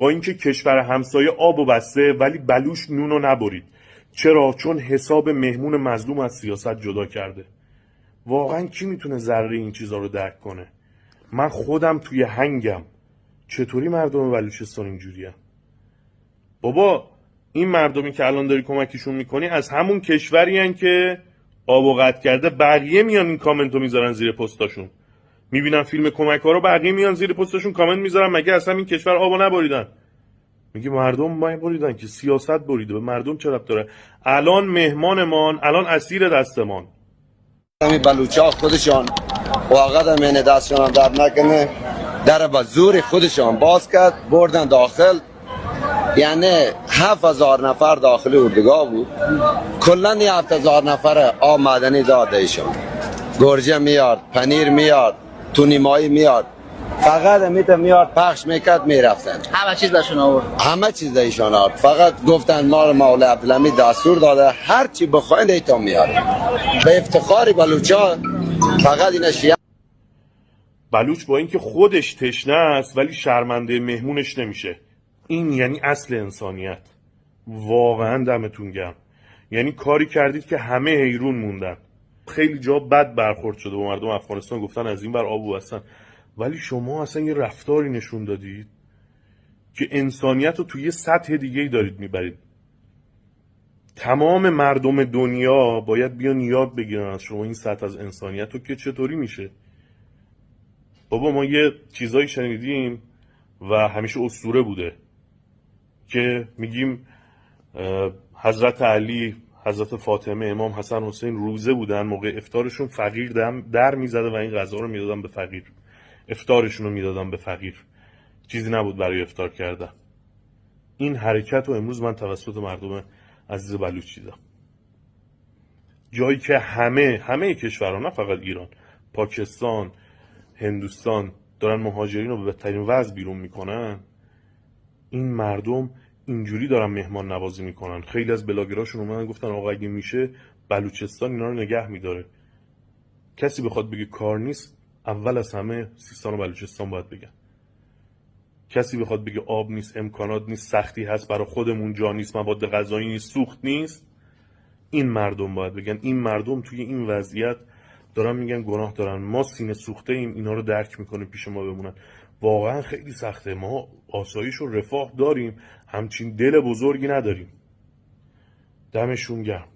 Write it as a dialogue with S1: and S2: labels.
S1: با اینکه کشور همسایه آب و بسته ولی بلوش نونو نبرید. چرا؟ چون حساب مهمون مظلوم از سیاست جدا کرده. واقعا کی میتونه ذره این چیزا رو درک کنه؟ من خودم توی هنگم. چطوری مردم بلوچستان اینجوریه؟ بابا این مردمی که الان داری کمکشون میکنی از همون کشوری هن که آب و قطع کرده. بقیه میان این کامنتو میذارن زیر پستاشون. میبینن فیلم کمک ها رو، بقیه میان زیر پستاشون کامنت میذارن مگه اصلا این کشور آبو نبریدن؟ میگه مردم ما بریدن که سیاست بریده. به مردم چه ربط داره؟ الان مهمانمان، الان اسیر دستمان.
S2: همین بلوچا خودشان واقعا من دستشان در نکنه، در با زور خودشان باز کرد، بردن داخل. یعنی 7000 نفر داخل اردوگاه بود. کلا 7000 نفر آب معدنی داده ایشان. گرجه میاد، پنیر میاد، تونیمایی میاد. فقط میاد پخش میکرد میرفتن.
S3: همه چیز بهشون آورد.
S2: همه چیز ایشان آورد. فقط گفتن ما مولا عبدالحمید دستور داده هر چی بخواید ایتا میاره. به افتخار بلوچا فقط این شیعه.
S1: بلوچ با اینکه خودش تشنه است ولی شرمنده مهمونش نمیشه. این یعنی اصل انسانیت. واقعا دمتون گرم. یعنی کاری کردید که همه حیرون موندن. خیلی جا بد برخورد شده با مردم افغانستان، گفتن از این بر آب هستن، ولی شما اصلا یه رفتاری نشون دادید که انسانیت رو توی یه سطح دیگه‌ای دارید میبرید. تمام مردم دنیا باید بیان یاد بگیرن از شما این سطح از انسانیت رو که چطوری میشه. بابا ما یه چیزایی شنیدیم و همیشه اسطوره بوده که میگیم حضرت علی، حضرت فاطمه، امام حسن حسین روزه بودن، موقع افطارشون فقیر در میزده و این غذا رو میدادن به فقیر. افطارشون رو میدادن به فقیر. چیزی نبود برای افطار کردن. این حرکت رو امروز من توسط مردم عزیز بلوچ دیدم. جایی که همه کشورها، نه فقط ایران، پاکستان، هندوستان دارن مهاجرین رو به بهترین وضع بیرون میکنن، این مردم اینجوری دارن مهمان نوازی میکنن. خیلی از بلاگراشون اومدن گفتن آقا اگه میشه بلوچستان اینا رو نگه میداره. کسی بخواد بگه کار نیست، اول از همه سیستان و بلوچستان باید بگن. کسی بخواد بگه آب نیست، امکانات نیست، سختی هست برای خودمون، جا نیست، مواد غذایی نیست، سوخت نیست، این مردم باید بگن. این مردم توی این وضعیت دارن میگن گناه دارن. ما سینه سوخته ایم، اینا رو درک میکنیم پیش ما بمونن. واقعا خیلی سخته. ما آسایش و رفاه داریم، همچین دل بزرگی نداریم. دمشون گرم.